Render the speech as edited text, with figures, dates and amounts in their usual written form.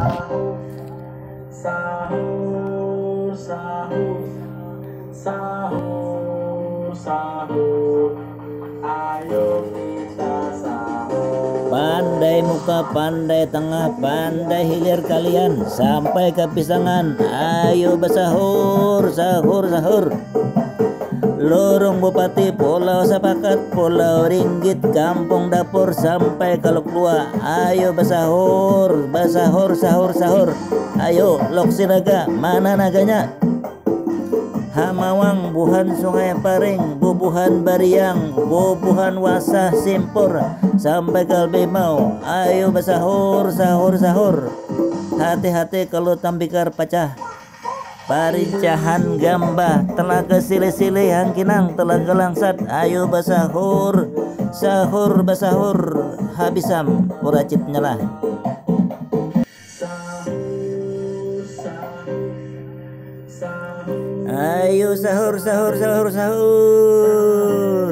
Sahur, sahur, sahur, sahur. Ayo kita sahur. Pandai muka, pandai tengah, pandai hilir kalian sampai ke pisangan. Ayo bersahur, sahur, sahur. Lorong Bupati, Pulau Sepakat, Pulau Ringgit, Kampung Dapur sampai ke Lok Dua. Ayo bersahur, bersahur, sahur, sahur. Ayo Loksi Naga, mana naganya? Hamawang, Buhan Sungai Paring, Bubuhan Bariang, Bubuhan Wasah Simpur sampai ke Limau. Ayo bersahur, sahur, sahur. Hati-hati kalau tambikar pecah. Parincahan Gambah, Telaga Sili-sili, Hangkinang, Telaga Langsat. Ayo bersahur, sahur, bersahur. Habisam, uracit nyalah. Sahur, sahur, sahur. Ayo sahur, sahur, sahur, sahur.